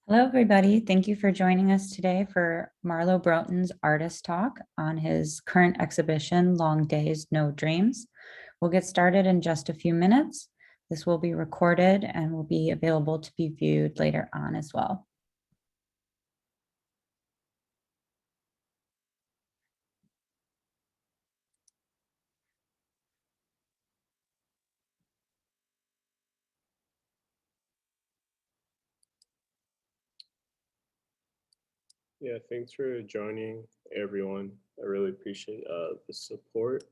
Hello, everybody. Thank you for joining us today for Marlo Broughton's artist talk on his current exhibition, Long Days, No Dreams. We'll get started in just a few minutes. This will be recorded and will be available to be viewed later on as well. Yeah, thanks for joining, everyone. I really appreciate the support.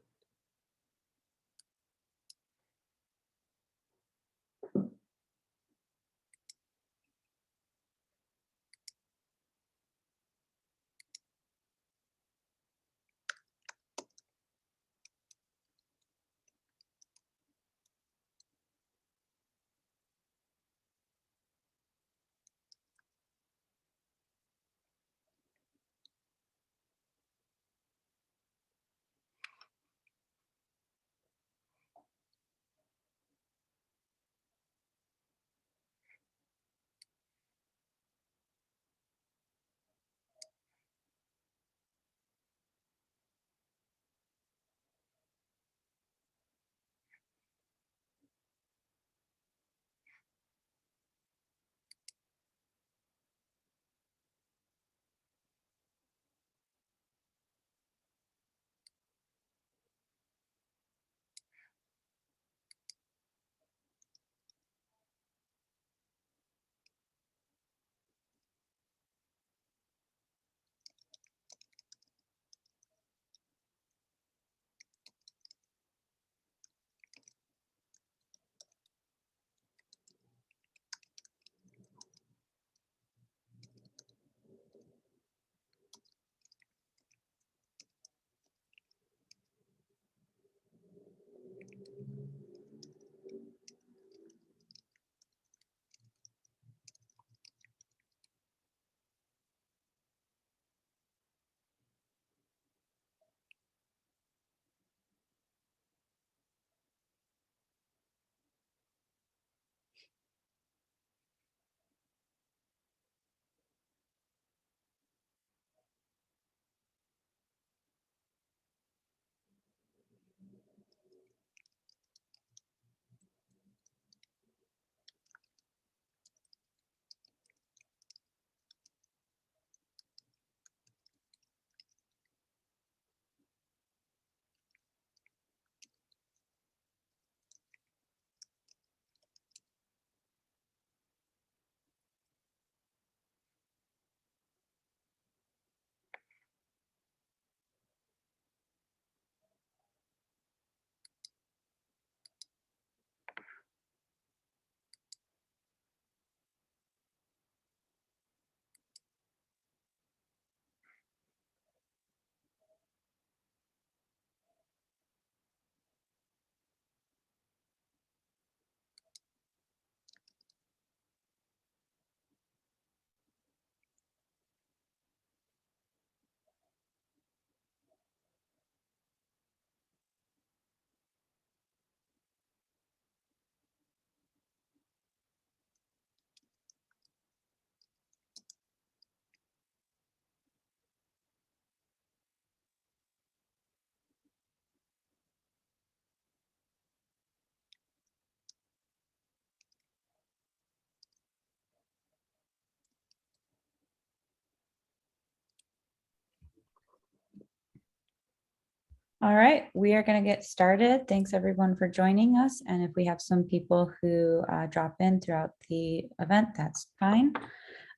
All right, we are going to get started. Thanks everyone for joining us. And if we have some people who drop in throughout the event, that's fine.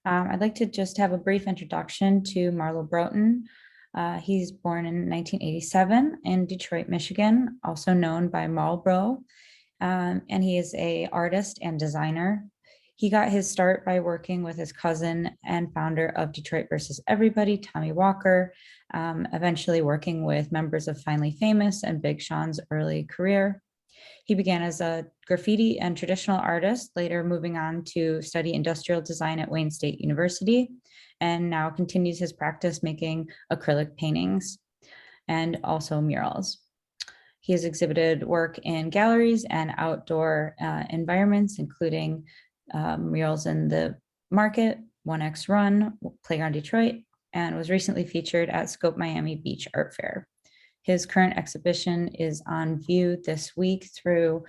I'd like to just have a brief introduction to Marlo Broughton. He's born in 1987 in Detroit, Michigan, also known by Marlboro, and he is an artist and designer. He got his start by working with his cousin and founder of Detroit versus Everybody, Tommy Walker, eventually working with members of Finally Famous and Big Sean's early career. He began as a graffiti and traditional artist, later moving on to study industrial design at Wayne State University, and now continues his practice making acrylic paintings and also murals. He has exhibited work in galleries and outdoor environments, including murals in the market, 1X Run, Playground Detroit, and was recently featured at Scope Miami Beach Art Fair. His current exhibition is on view this week through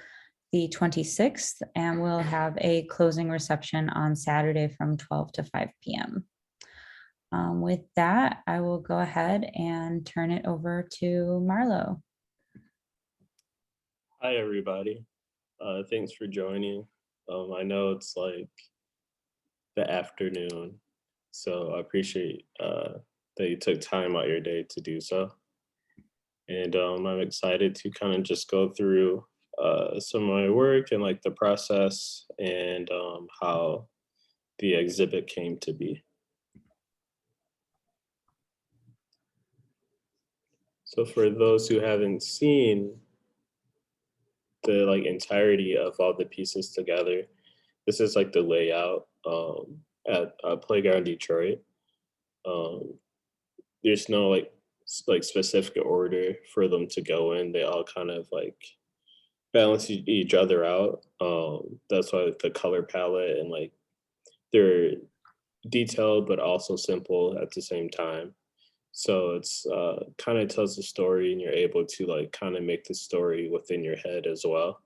the 26th, and we'll have a closing reception on Saturday from 12 to 5 p.m. With that, I will go ahead and turn it over to Marlo. Hi, everybody. Thanks for joining. I know it's like the afternoon, so I appreciate that you took time out your day to do so. And I'm excited to kind of just go through some of my work and like the process and how the exhibit came to be. So for those who haven't seen the like entirety of all the pieces together, this is like the layout at Playground Detroit. Um, there's no like specific order for them to go in. They all kind of like balance each other out. That's why like, the color palette and like they're detailed but also simple at the same time. So it's kind of tells the story, and you're able to like kind of make the story within your head as well.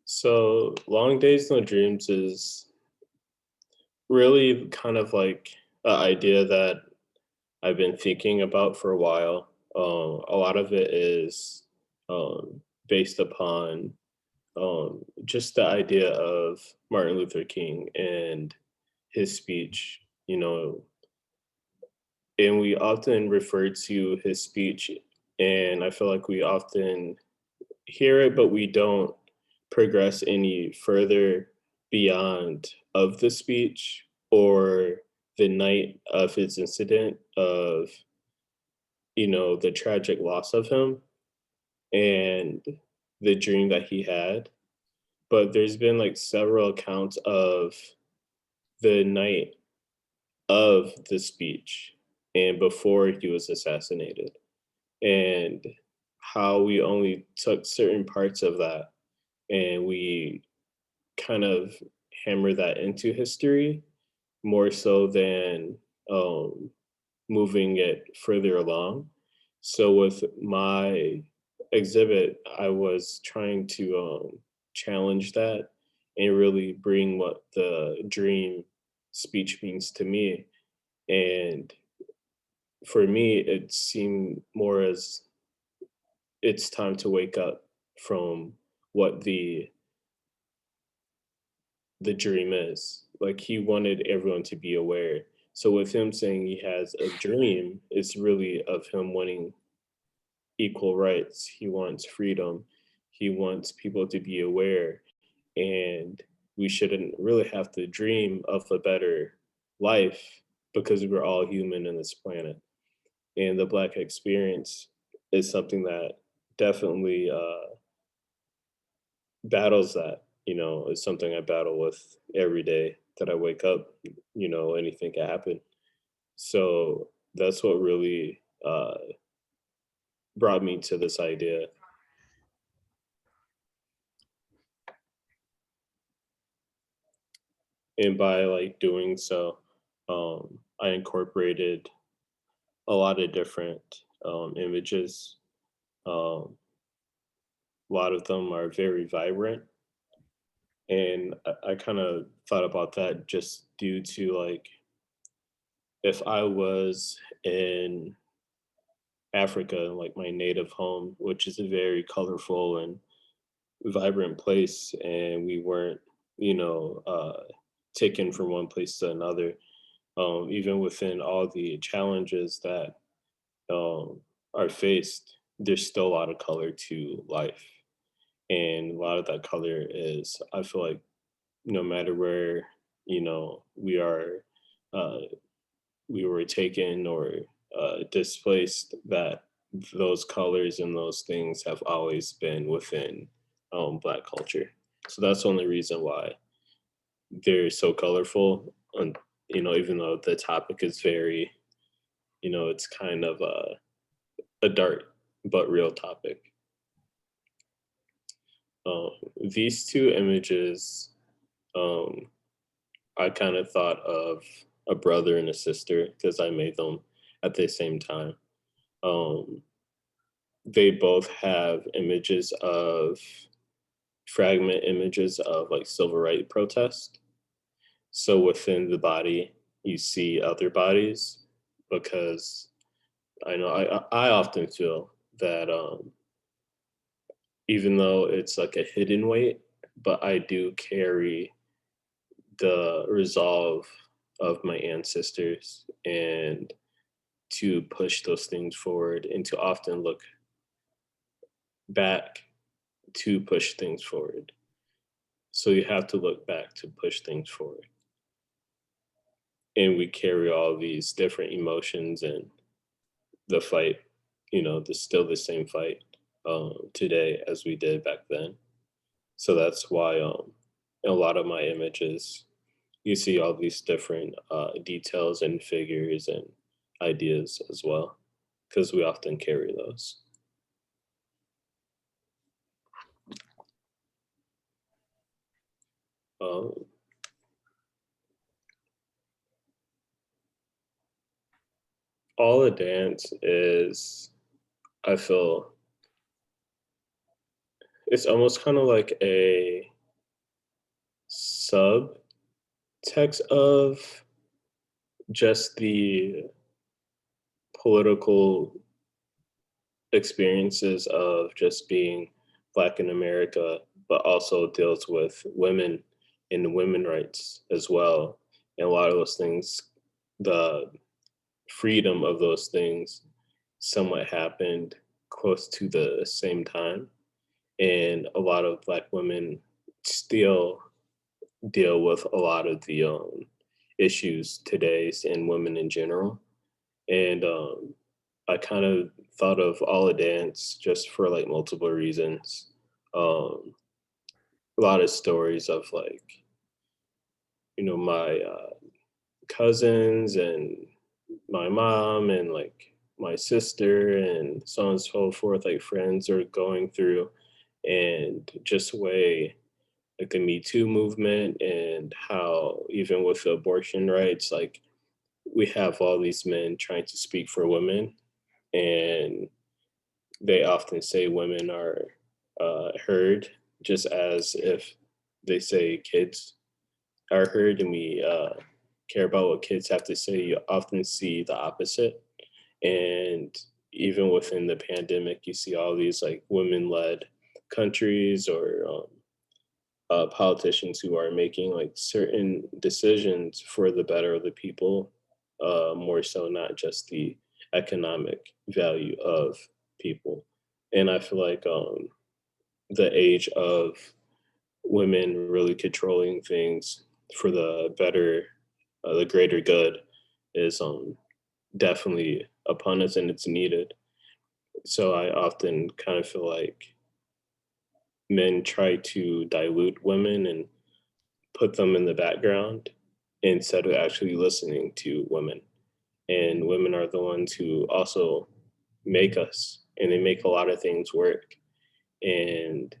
So Long Days No Dreams is really kind of like an idea that I've been thinking about for a while. A lot of it is based upon just the idea of Martin Luther King and his speech, you know, and we often refer to his speech, and I feel like we often hear it, but we don't progress any further beyond of the speech or the night of his incident of, you know, the tragic loss of him and the dream that he had. But there's been like several accounts of the night of the speech and before he was assassinated, and how we only took certain parts of that and we kind of hammer that into history more so than um, moving it further along. So with my exhibit, I was trying to challenge that and really bring what the dream speech means to me. And for me, it seemed more as it's time to wake up from what the dream is. Like he wanted everyone to be aware. So with him saying he has a dream, it's really of him wanting equal rights. He wants freedom. He wants people to be aware. And we shouldn't really have to dream of a better life because we're all human in this planet. And the Black experience is something that definitely battles that. You know, it's something I battle with every day that I wake up. You know, anything can happen. So that's what really brought me to this idea. And by like doing so, I incorporated a lot of different images. Um, a lot of them are very vibrant, and I kind of thought about that just due to like if I was in Africa, like my native home, which is a very colorful and vibrant place, and we weren't, you know, taken from one place to another. Even within all the challenges that are faced, there's still a lot of color to life, and a lot of that color is, I feel like, no matter where you know uh, we were taken or displaced, that those colors and those things have always been within Black culture. So that's the only reason why they're so colorful. And even though the topic is very, it's kind of a dark but real topic. Um, these two images, um, I kind of thought of a brother and a sister because I made them at the same time. Um, they both have images of fragment images of like civil rights protest. So within the body, you see other bodies because I know I often feel that even though it's like a hidden weight, but I do carry the resolve of my ancestors and to push those things forward and to often look back to push things forward. So you have to look back to push things forward. And we carry all these different emotions and the fight, still the same fight today as we did back then. So that's why in a lot of my images, you see all these different details and figures and ideas as well, because we often carry those. Um, all the dance is, I feel, it's almost kind of like a subtext of just the political experiences of just being Black in America, but also deals with women and women rights as well. And a lot of those things, the freedom of those things somewhat happened close to the same time. And a lot of Black women still deal with a lot of the issues today's and women in general. And I kind of thought of all a dance just for like multiple reasons. Um, a lot of stories of like, my cousins and my mom and like my sister and so on and so forth, like friends are going through, and just way like the Me Too movement and how even with the abortion rights, like we have all these men trying to speak for women, and they often say women are heard just as if they say kids are heard, and we care about what kids have to say. You often see the opposite. And even within the pandemic, you see all these like women led countries or politicians who are making like certain decisions for the better of the people, more so not just the economic value of people. And I feel like the age of women really controlling things for the better, the greater good is definitely upon us, and it's needed. So I often kind of feel like men try to dilute women and put them in the background instead of actually listening to women. And women are the ones who also make us, and they make a lot of things work. And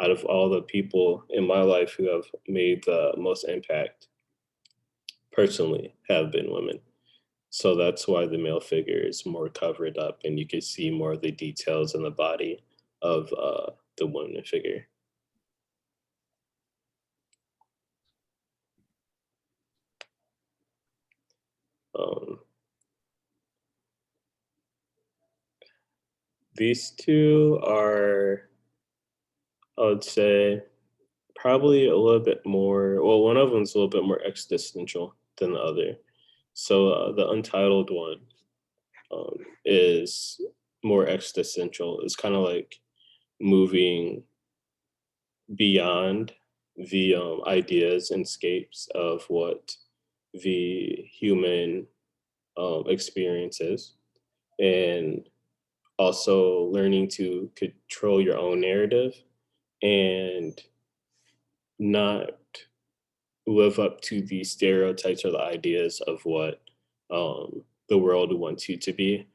out of all the people in my life who have made the most impact personally have been women. So that's why the male figure is more covered up, and you can see more of the details in the body of the woman figure. Um, these two are, I would say, probably a little bit more. Well, one of them's a little bit more existential than the other. So the Untitled One is more existential. It's kind of like moving beyond the ideas and scapes of what the human experience is, and also learning to control your own narrative and not live up to the stereotypes or the ideas of what the world wants you to be.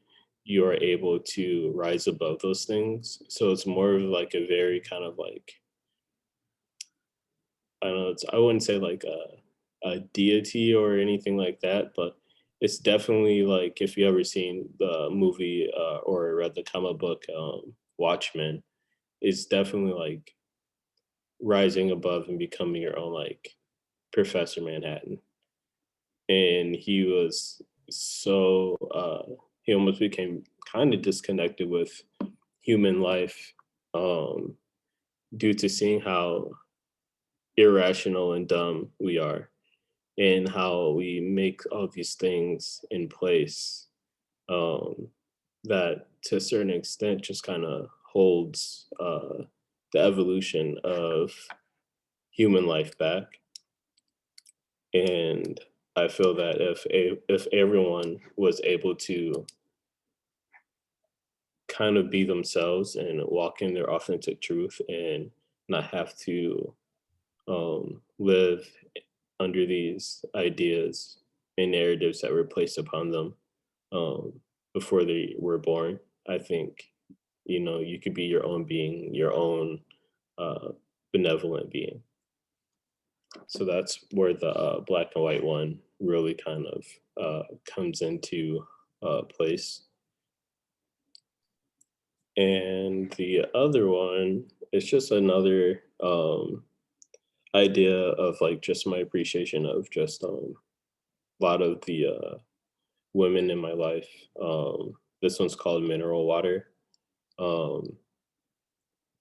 You are able to rise above those things. So it's more of like a very kind of like, I don't know, I wouldn't say like a deity or anything like that, but it's definitely like if you ever seen the movie or read the comic book Watchmen, it's definitely like rising above and becoming your own like Professor Manhattan. And he was so he almost became kind of disconnected with human life um, due to seeing how irrational and dumb we are and how we make all these things in place um, that to a certain extent just kind of holds the evolution of human life back. And I feel that if everyone was able to kind of be themselves and walk in their authentic truth and not have to live under these ideas and narratives that were placed upon them um, before they were born. I think, you could be your own being, your own uh, benevolent being. So that's where the black and white one really kind of comes into place. And the other one is just another idea of like just my appreciation of just a lot of the women in my life. This one's called Mineral Water. Um,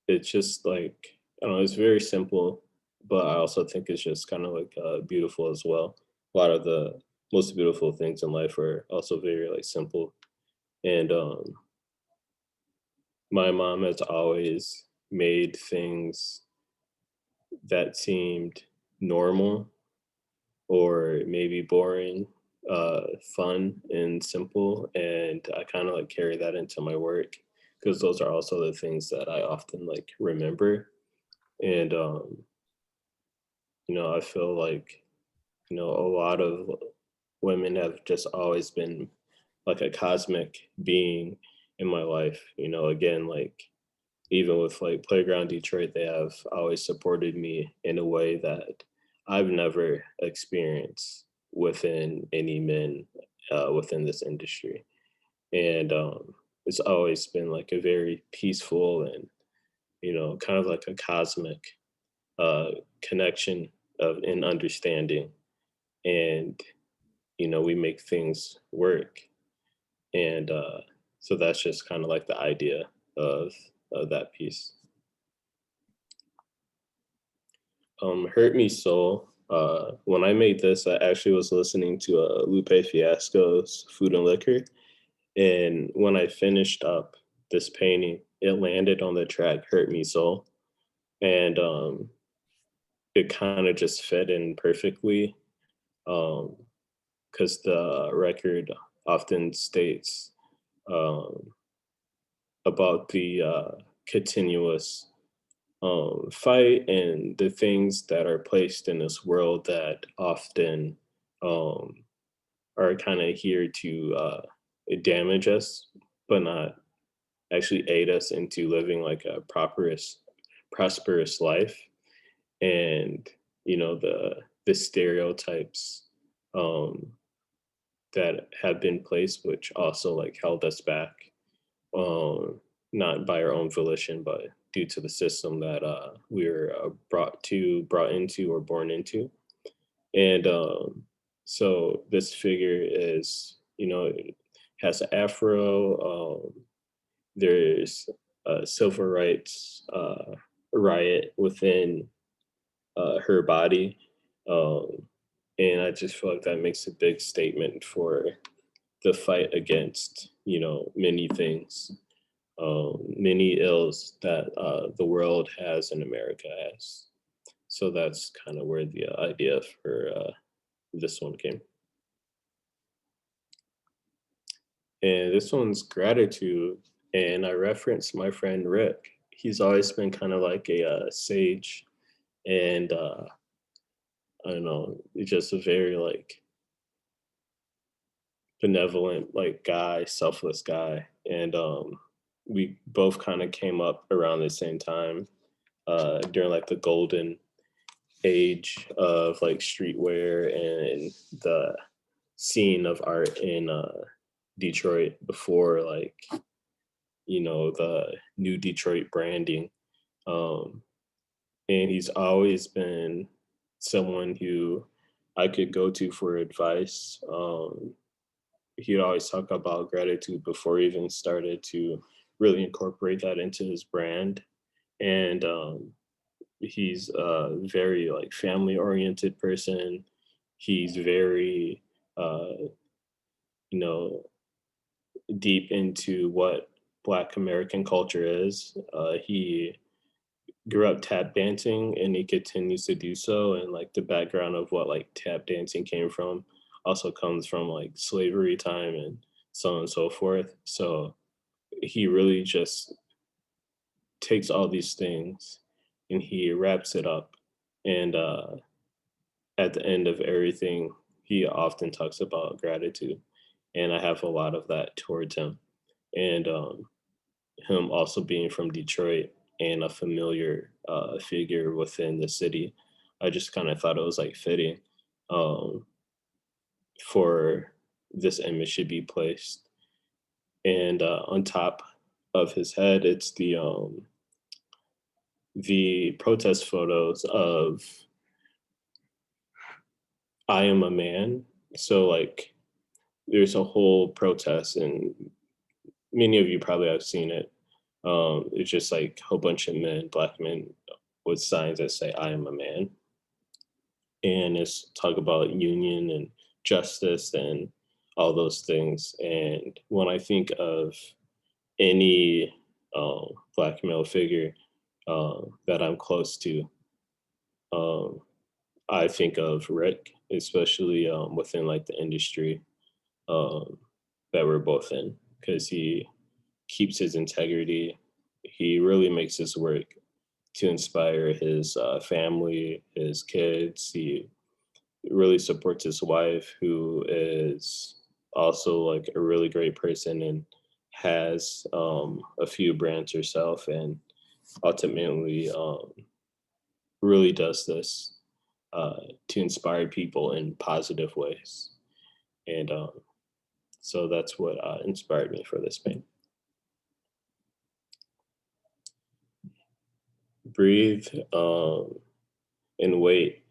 it's just like, I don't know, it's very simple, but I also think it's just kind of like beautiful as well. A lot of the most beautiful things in life are also very like simple. And my mom has always made things that seemed normal or maybe boring, fun and simple. And I kind of like carry that into my work because those are also the things that I often like remember. And, I feel like, a lot of women have just always been like a cosmic being in my life. Again, like even with like Playground Detroit, they have always supported me in a way that I've never experienced within any men within this industry. And it's always been like a very peaceful and, kind of like a cosmic uh, connection of an understanding. And, we make things work. And so that's just kind of like the idea of, of that piece. Hurt Me Soul. When I made this, I actually was listening to Lupe Fiasco's Food and Liquor. And when I finished up this painting, it landed on the track Hurt Me Soul. And it kind of just fit in perfectly because the record often states um, about the continuous fight and the things that are placed in this world that often um, are kind of here to damage us, but not actually aid us into living like a prosperous life. And the stereotypes um, that have been placed, which also like held us back um, not by our own volition, but due to the system that we were brought into, or born into. And so this figure is, it has an afro. There's a civil rights riot within her body. Um, and I just feel like that makes a big statement for the fight against, many things, many ills that the world has and America has. So that's kind of where the idea for this one came. And this one's gratitude. And I referenced my friend Rick. he's always been kind of like a sage, and I don't know, he's just a very like benevolent like guy, selfless guy, and we both kind of came up around the same time during like the golden age of like streetwear and the scene of art in Detroit before like the new Detroit branding. Um, and he's always been someone who I could go to for advice. He'd always talk about gratitude before he even started to really incorporate that into his brand. And he's a very like family oriented person. He's very uh, you know deep into what Black American culture is. He grew up tap dancing and he continues to do so, and like the background of what like tap dancing came from also comes from like slavery time and so on and so forth. So he really just takes all these things and he wraps it up, and at the end of everything he often talks about gratitude, and I have a lot of that towards him. And him also being from Detroit and a familiar figure within the city, I just kind of thought it was like fitting um, for this image to be placed. And on top of his head, it's the protest photos of "I am a man." So like, there's a whole protest, and many of you probably have seen it. It's just like a whole bunch of men, black men, with signs that say "I am a man," and it's talk about union and justice and all those things. And when I think of any black male figure that I'm close to, um, I think of Rick, especially within like the industry um, that we're both in, because he keeps his integrity. He really makes his work to inspire his family, his kids. He really supports his wife, who is also like a really great person and has a few brands herself, and ultimately really does this to inspire people in positive ways. And so that's what inspired me for this paint. Breathe and wait.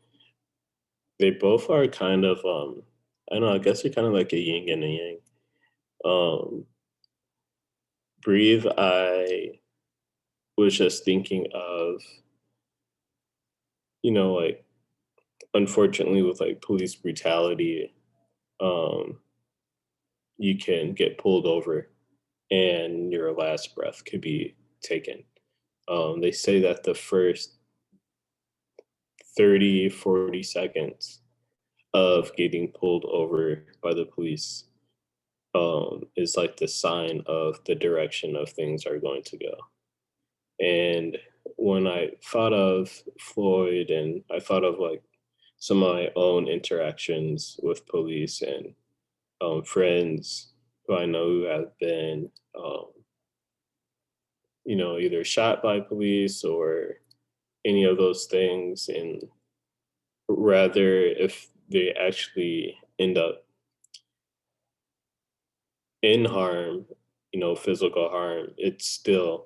They both are kind of I don't know, I guess they're kind of like a yin and a yang. Um Breathe, I was just thinking of, like unfortunately with like police brutality, um, you can get pulled over and your last breath could be taken. They say that the first 30, 40 seconds of getting pulled over by the police is like the sign of the direction of things are going to go. And when I thought of Floyd and I thought of like some of my own interactions with police and friends who I know who have been, either shot by police or any of those things, and rather if they actually end up in harm, physical harm, it's still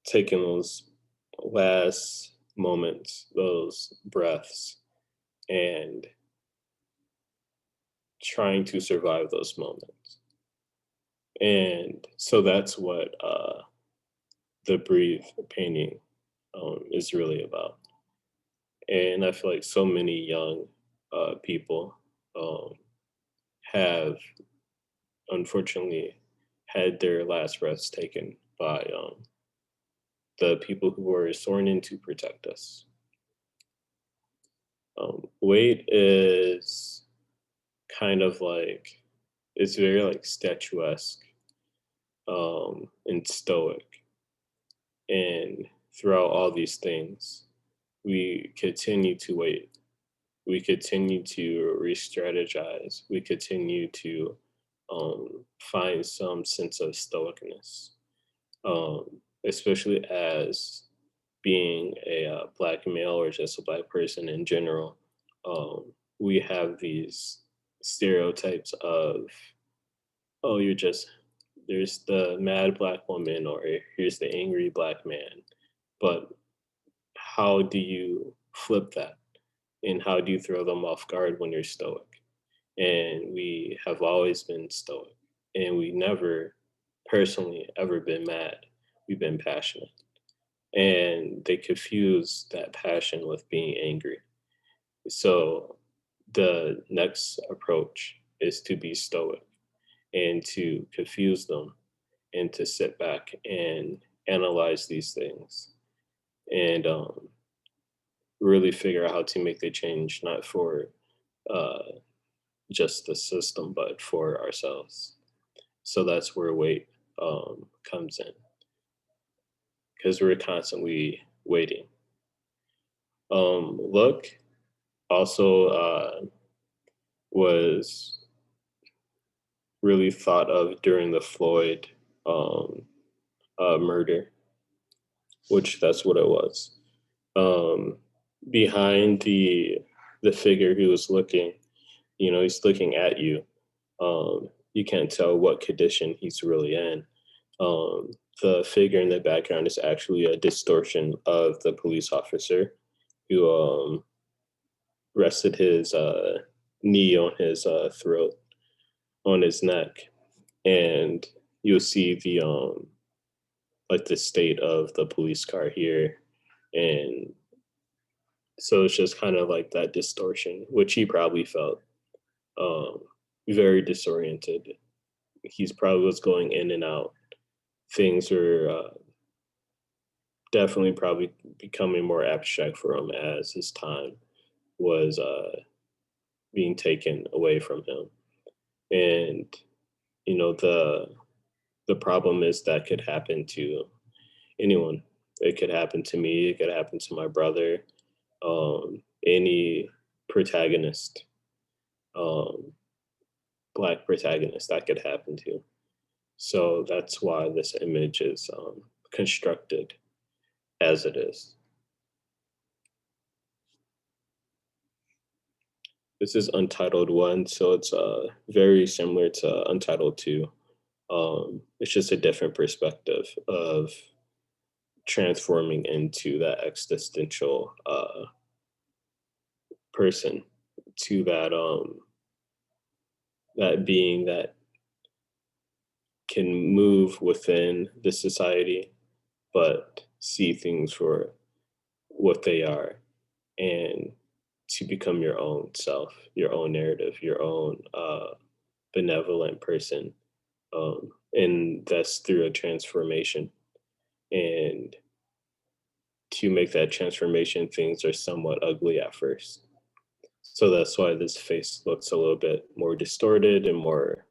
taking those last moments, those breaths, and trying to survive those moments. And so that's what the Breathe painting is really about. And I feel like so many young people um, have unfortunately had their last breaths taken by the people who were sworn in to protect us. Wait is kind of like, it's very like statuesque and stoic. And throughout all these things, we continue to wait. We continue to re-strategize. We continue to find some sense of stoicness, especially as being a black male or just a black person in general. We have these stereotypes of, oh, there's the mad black woman, or here's the angry black man. But how do you flip that? And how do you throw them off guard when you're stoic? And we have always been stoic, and we never personally ever been mad. We've been passionate. And they confuse that passion with being angry. So the next approach is to be stoic and to confuse them and to sit back and analyze these things and really figure out how to make the change, not for uh, just the system, but for ourselves. So that's where wait comes in, because we're constantly waiting. Look also was really thought of during the Floyd um, murder, which that's what it was. Um, Behind the figure who was looking, he's looking at you. You can't tell what condition he's really in. Um, the figure in the background is actually a distortion of the police officer who rested his knee on his throat, on his neck, and you'll see the like the state of the police car here, and so it's just kind of like that distortion, which he probably felt um, very disoriented. He's probably was going in and out. Things were definitely probably becoming more abstract for him as his time was being taken away from him. And the problem is that could happen to anyone. It could happen to me. It could happen to my brother. Any protagonist, um, black protagonist, that could happen to. So that's why this image is constructed as it is. This is Untitled One, so it's very similar to Untitled Two. It's just a different perspective of transforming into that existential person, to that being that can move within the society, but see things for what they are, and to become your own self, your own narrative, your own benevolent person. And that's through a transformation. And to make that transformation, things are somewhat ugly at first. So that's why this face looks a little bit more distorted and more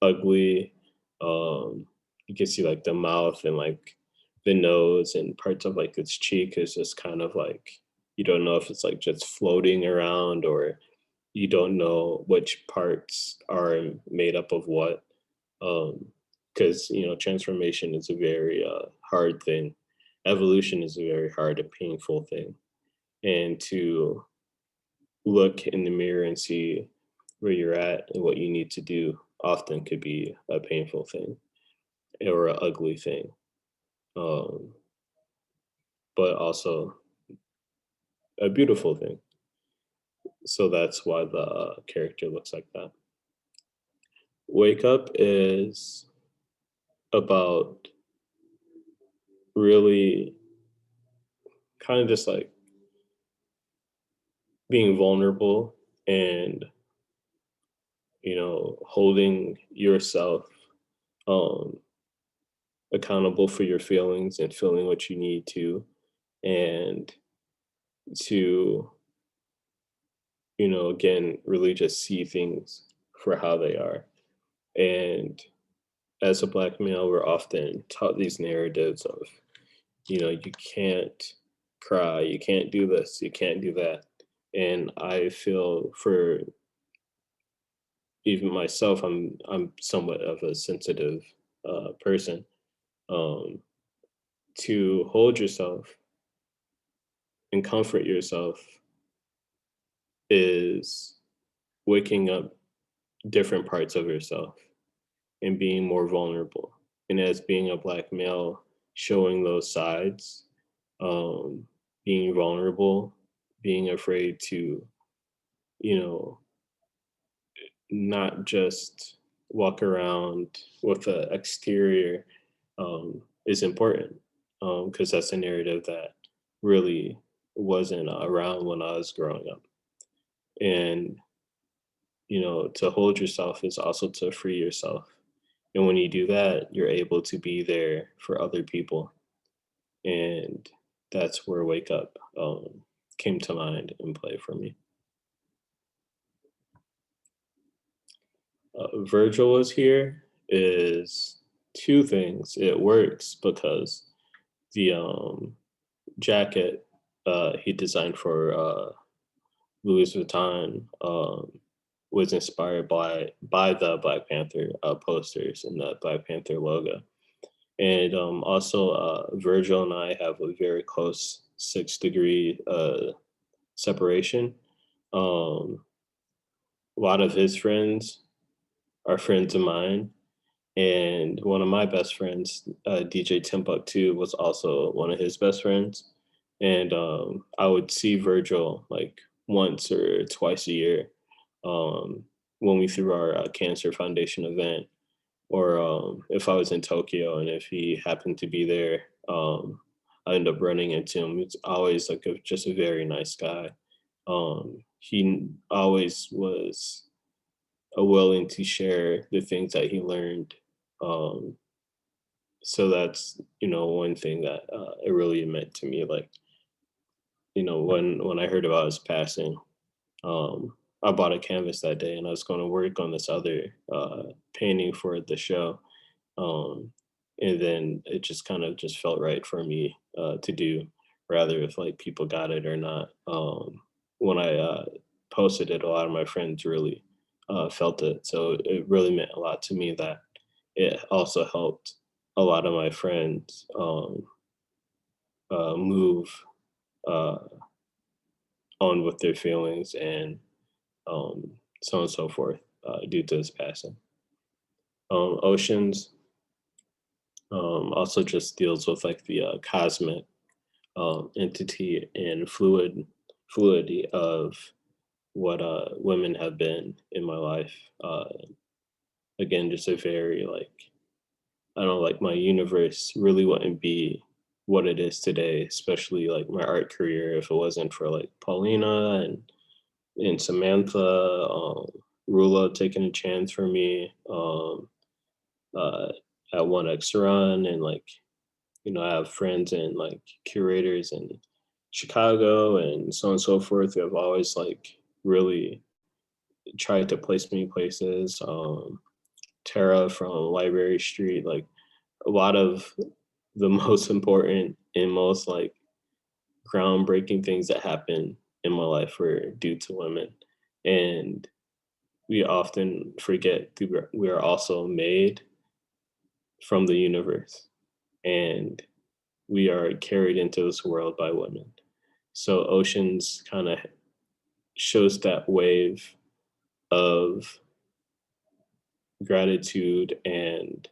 ugly. You can see like the mouth and like the nose and parts of like its cheek is just kind of like, you don't know if it's like just floating around, or you don't know which parts are made up of what. Because transformation is a very hard thing. Evolution is a very hard and painful thing, and to look in the mirror and see where you're at and what you need to do often could be a painful thing or an ugly thing, um, but also a beautiful thing. So that's why the character looks like that. Wake Up is about really kind of just like being vulnerable and holding yourself um, accountable for your feelings and feeling what you need to, and to again really just see things for how they are. And as a black male, we're often taught these narratives of you can't cry, you can't do this, you can't do that. And I feel for even myself, I'm somewhat of a sensitive person. Um, to hold yourself and comfort yourself is waking up different parts of yourself and being more vulnerable. And as being a black male, showing those sides, um, being vulnerable, being afraid to, you know, not just walk around with an exterior is important because that's a narrative that really wasn't around when I was growing up. And, to hold yourself is also to free yourself. And when you do that, you're able to be there for other people. And that's where Wake Up came to mind and play for me. Virgil was here is two things. It works because the jacket he designed for Louis Vuitton was inspired by the Black Panther posters and the Black Panther logo. And also, Virgil and I have a very close 6 degree separation. Um, a lot of his friends are friends of mine, and one of my best friends, DJ Timbuktu, was also one of his best friends. And I would see Virgil like once or twice a year um, when we threw our Cancer Foundation event, or if I was in Tokyo and if he happened to be there, I end up running into him. It's always like just a very nice guy. He always was willing to share the things that he learned. Um, so that's one thing that it really meant to me. Like when I heard about his passing, I bought a canvas that day and I was going to work on this other painting for the show. Um, and then it just kind of just felt right for me to do, rather if like people got it or not. When I posted it, a lot of my friends really felt it, so it really meant a lot to me that it also helped a lot of my friends move uh, on with their feelings and so on and so forth due to his passing. Oceans also just deals with like the cosmic entity and fluidity of what women have been in my life. Again, just a very like I don't know, like my universe really wouldn't be what it is today, especially like my art career, if it wasn't for like Paulina and Samantha, Rula taking a chance for me uh, at One X Run, and like I have friends and like curators in Chicago and so on and so forth who have always like really tried to place me places. Tara from Library Street, like a lot of the most important and most like groundbreaking things that happen in my life were due to women. And we often forget that we are also made from the universe and we are carried into this world by women. So Oceans kind of shows that wave of gratitude and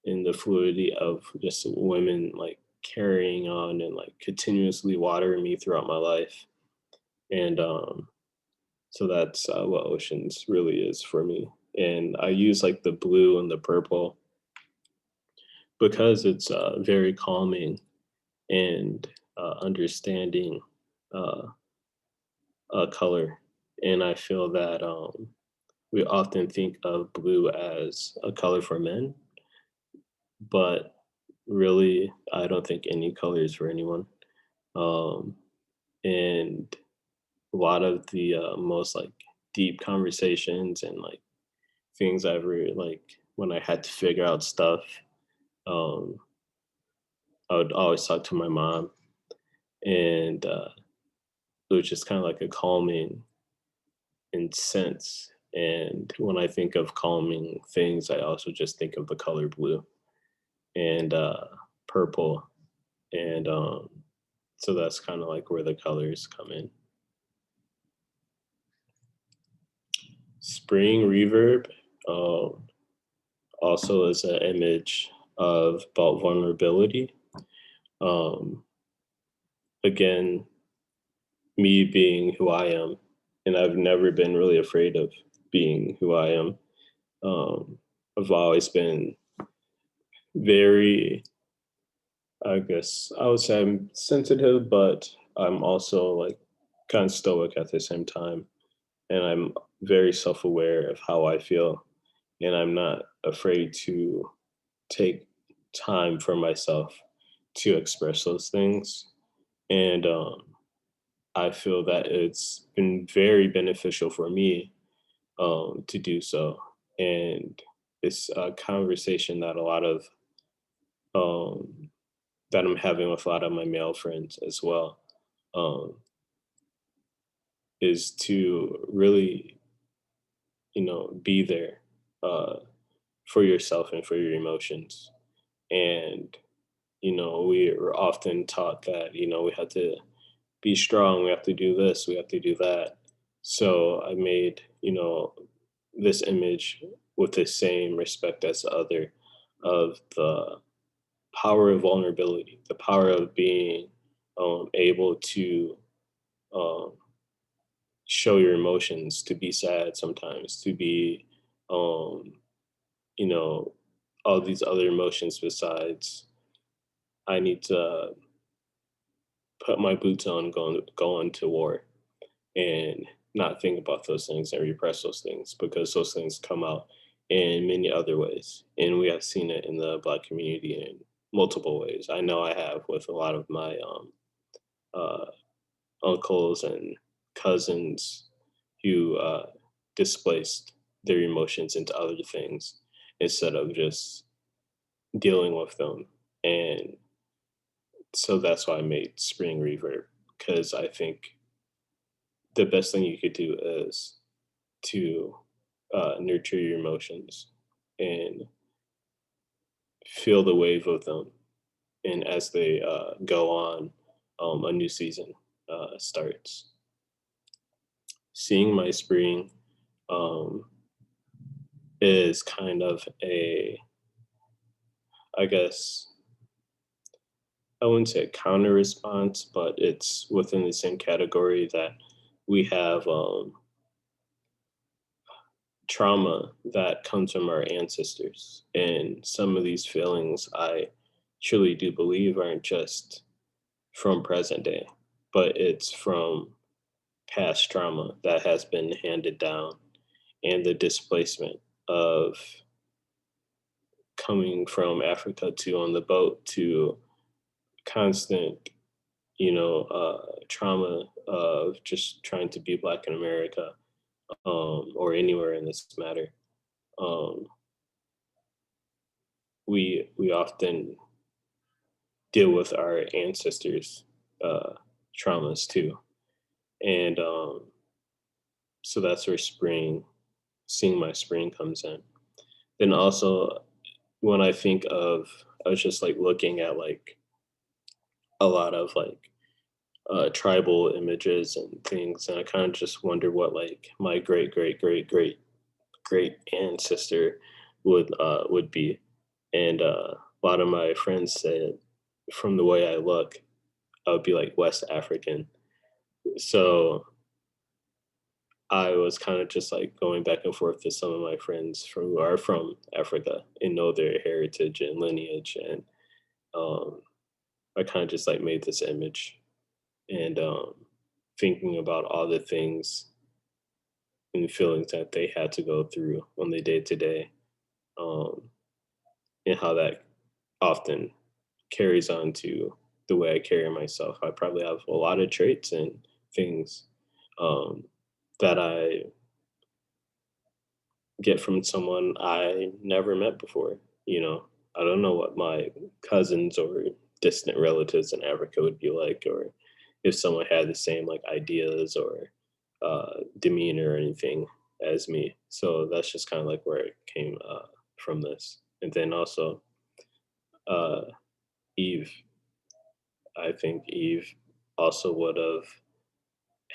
in the fluidity of just women like carrying on and like continuously watering me throughout my life. And so that's what Oceans really is for me. And I use like the blue and the purple because it's very calming and understanding uh, color. And I feel that we often think of blue as a color for men, but really, I don't think any color is for anyone. Um, and a lot of the most like deep conversations and like things I've really like when I had to figure out stuff, um, I would always talk to my mom, and it was just kind of like a calming in sense. And when I think of calming things, I also just think of the color blue and purple, and so that's kind of like where the colors come in. Spring reverb also is an image of about vulnerability. Um, Again, me being who I am, and I've never been really afraid of being who I am. I've always been very, I guess I would say I'm sensitive, but I'm also like kind of stoic at the same time. And I'm very self aware of how I feel. And I'm not afraid to take time for myself to express those things. And I feel that it's been very beneficial for me to do so. And it's a conversation that a lot of um, that I'm having with a lot of my male friends as well, um, is to really, be there uh, for yourself and for your emotions. And, we are often taught that, we have to be strong, we have to do this, we have to do that. So I made, this image with the same respect as the other of the power of vulnerability, the power of being able to um, show your emotions, to be sad sometimes, to be, um, you know, all these other emotions besides I need to put my boots on, go into war, and not think about those things and repress those things because those things come out in many other ways. And we have seen it in the Black community in multiple ways. I know I have with a lot of my uh, uncles and cousins who displaced their emotions into other things instead of just dealing with them. And so that's why I made Spring Reverb, because I think the best thing you could do is to nurture your emotions and feel the wave of them. And as they go on, a new season starts. Seeing my spring um, is kind of a, I guess, I wouldn't say a counter response, but it's within the same category that we have trauma that comes from our ancestors. And some of these feelings I truly do believe aren't just from present day, but it's from past trauma that has been handed down and the displacement of coming from Africa to on the boat to constant, trauma of just trying to be Black in America or anywhere in this matter. Um, we often deal with our ancestors' traumas too, and so that's where seeing my spring comes in. Then also when I think of, I was just like looking at like a lot of like tribal images and things, and I kind of just wonder what like my great ancestor would be, and a lot of my friends said from the way I look, I would be like West African. So I was kind of just like going back and forth to some of my friends from who are from Africa and know their heritage and lineage, and um, I kind of just like made this image and thinking about all the things and feelings that they had to go through on the day to day, um, and how that often carries on to the way I carry myself. I probably have a lot of traits and things um, that I get from someone I never met before. You know, I don't know what my cousins or distant relatives in Africa would be like, or if someone had the same like ideas or demeanor or anything as me. So that's just kind of like where it came from this. And then also uh, Eve. I think Eve also would have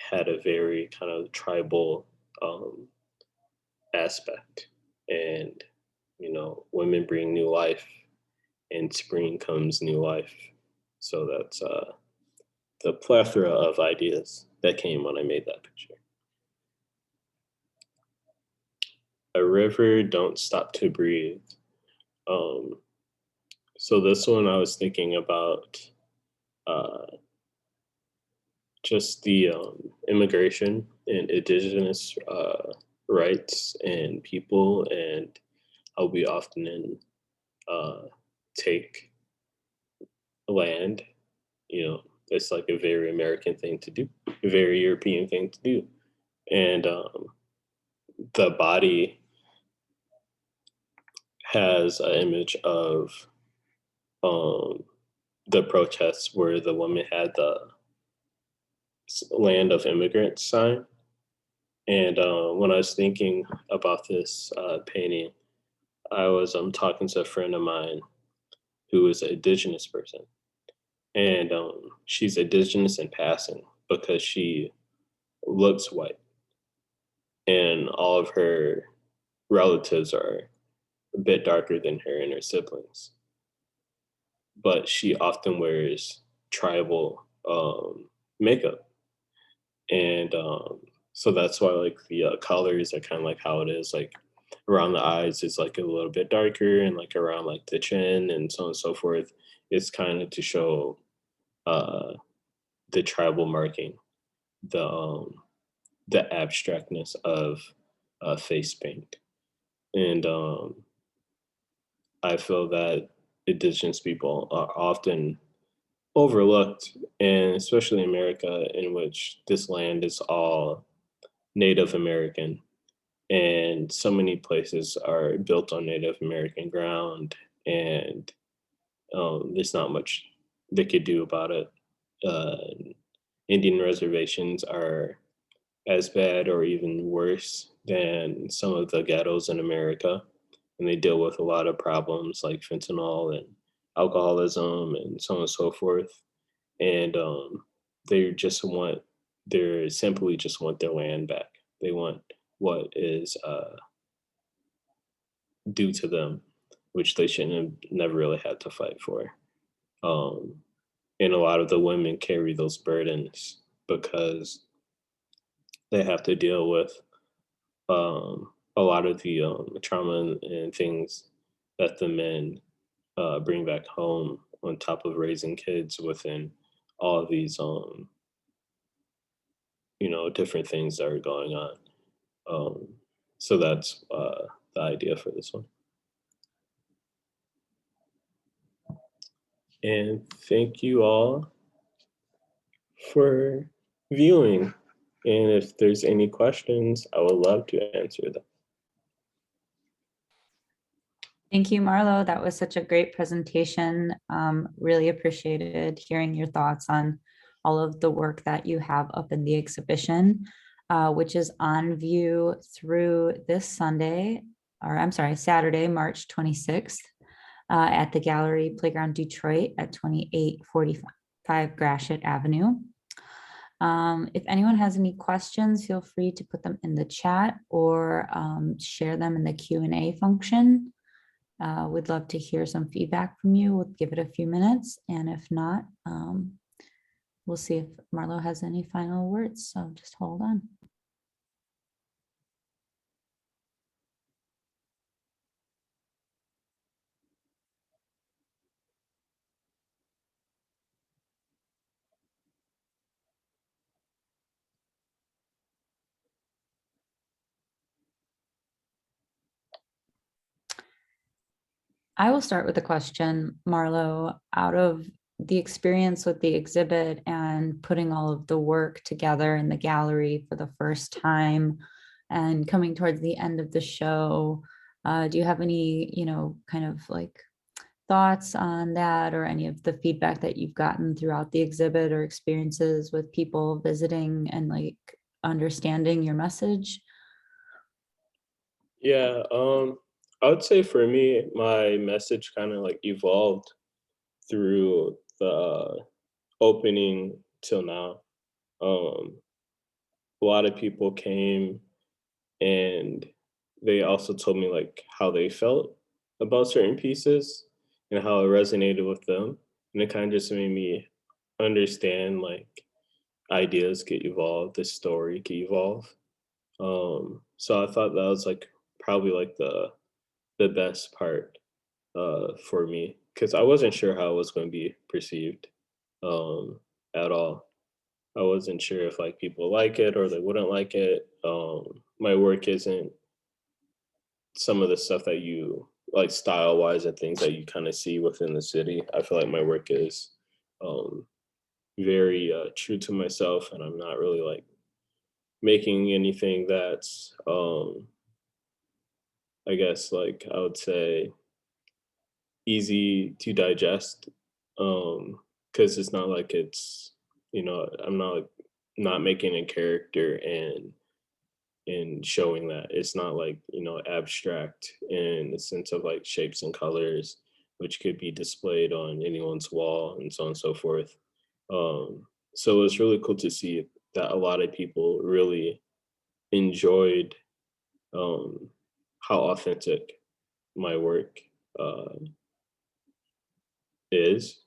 had a very kind of tribal um, aspect. And, women bring new life, and spring comes new life. So that's the plethora of ideas that came when I made that picture. A river don't stop to breathe. Um, so this one I was thinking about uh, just the immigration and indigenous rights and people, and how we often uh, take land. It's like a very American thing to do, a very European thing to do. And the body has an image of um, the protests where the woman had the land of immigrants sign. And when I was thinking about this painting, I was talking to a friend of mine who is an indigenous person. And she's indigenous in passing because she looks white. And all of her relatives are a bit darker than her and her siblings. But she often wears tribal makeup. And so that's why like the colors are kind of like how it is. Like around the eyes is like a little bit darker, and like around like the chin and so on and so forth. It's kind of to show uh, the tribal marking, the the abstractness of face paint. And I feel that indigenous people are often overlooked, and especially in America, in which this land is all Native American, and so many places are built on Native American ground, and there's not much they could do about it. Uh, Indian reservations are as bad or even worse than some of the ghettos in America. And they deal with a lot of problems like fentanyl and alcoholism and so on and so forth. And they just want, they simply just want their land back. They want what is due to them, which they shouldn't have never really had to fight for. Um, and a lot of the women carry those burdens because they have to deal with a lot of the trauma and things that the men bring back home on top of raising kids within all of these, different things that are going on. Um, so that's the idea for this one. And thank you all for viewing. And if there's any questions, I would love to answer them. Thank you, Marlo. That was such a great presentation. Really appreciated hearing your thoughts on all of the work that you have up in the exhibition, which is on view through this Sunday, or I'm sorry, Saturday, March 26th, at the Gallery Playground Detroit at 2845 Gratiot Avenue. If anyone has any questions, feel free to put them in the chat or share them in the Q&A function. We'd love to hear some feedback from you. We'll give it a few minutes, and if not, we'll see if Marlo has any final words. So just hold on. I will start with a question, Marlo. Out of the experience with the exhibit and putting all of the work together in the gallery for the first time and coming towards the end of the show, do you have any, kind of like thoughts on that, or any of the feedback that you've gotten throughout the exhibit, or experiences with people visiting and like understanding your message? Yeah, I would say for me, my message kind of like evolved through the opening till now. Um, a lot of people came and they also told me like how they felt about certain pieces and how it resonated with them. And it kind of just made me understand like ideas get evolved, the story get evolve. So I thought that was like probably like the best part for me because I wasn't sure how it was going to be perceived um, at all. I wasn't sure if like people like it or they wouldn't like it. My work isn't some of the stuff that you like style wise and things that you kind of see within the city. I feel like my work is um, very true to myself, and I'm not really like making anything that's I guess like I would say easy to digest because it's not like it's I'm not like not making a character and showing that it's not like abstract in the sense of like shapes and colors which could be displayed on anyone's wall and so on and so forth. So it's really cool to see that a lot of people really enjoyed um how authentic my work uh is,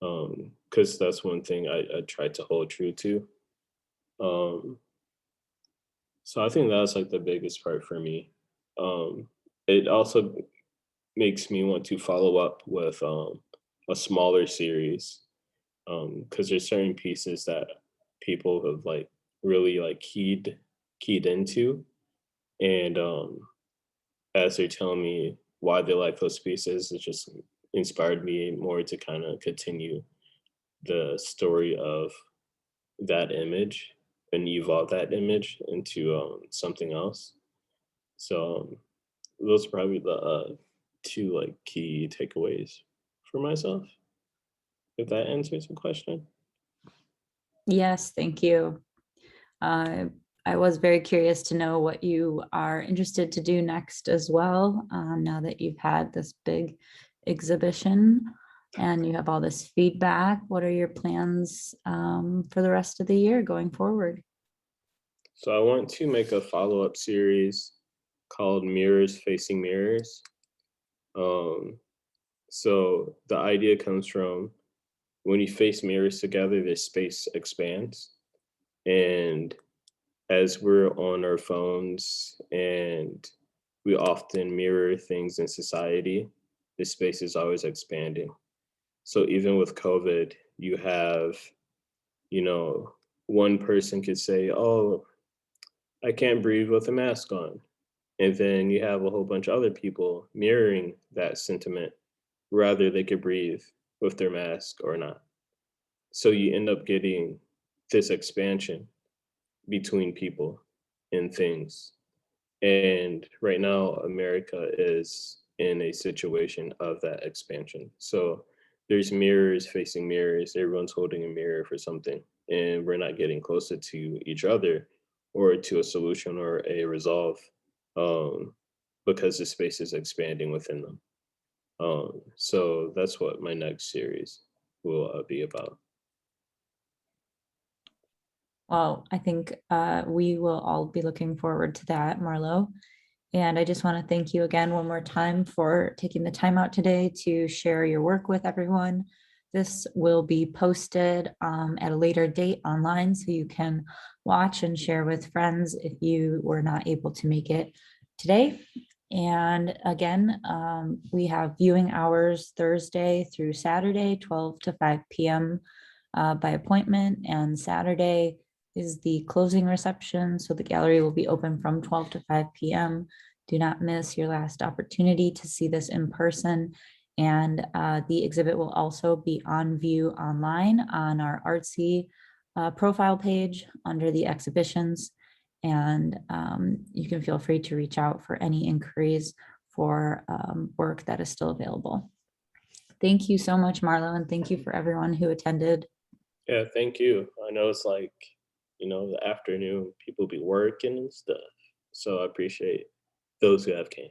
because that's one thing I try to hold true to. Um, so I think that's like the biggest part for me. It also makes me want to follow up with a smaller series because there's certain pieces that people have like really like keyed into, and as they're telling me why they like those pieces, it just inspired me more to kind of continue the story of that image and evolve that image into something else. So those are probably the two like key takeaways for myself. If that answers the question. Yes, thank you. Uh, I was very curious to know what you are interested to do next as well, now that you've had this big exhibition and you have all this feedback. What are your plans for the rest of the year going forward? So I want to make a follow up series called Mirrors Facing Mirrors. Um, so the idea comes from when you face mirrors together, the space expands. And as we're on our phones and we often mirror things in society, the space is always expanding. So even with COVID, you have, you know, one person could say, "Oh, I can't breathe with a mask on." And then you have a whole bunch of other people mirroring that sentiment, rather they could breathe with their mask or not. So you end up getting this expansion between people and things. And right now, America is in a situation of that expansion. So there's mirrors facing mirrors. Everyone's holding a mirror for something, and we're not getting closer to each other or to a solution or a resolve um, because the space is expanding within them. So that's what my next series will be about. Well, I think we will all be looking forward to that, Marlo. And I just want to thank you again one more time for taking the time out today to share your work with everyone. This will be posted at a later date online, so you can watch and share with friends if you were not able to make it today. And again, we have viewing hours Thursday through Saturday, 12 to 5 p.m. By appointment, and Saturday is the closing reception. So the gallery will be open from 12 to 5 p.m. Do not miss your last opportunity to see this in person. And the exhibit will also be on view online on our Artsy profile page under the exhibitions. And you can feel free to reach out for any inquiries for work that is still available. Thank you so much, Marlo, and thank you for everyone who attended. Yeah, thank you. I know it's like, the afternoon, people be working and stuff. So I appreciate those who have came.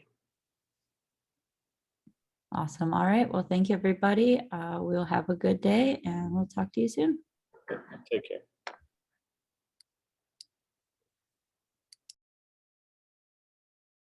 Awesome. All right. Well, thank you, everybody. We'll have a good day and we'll talk to you soon. Take care.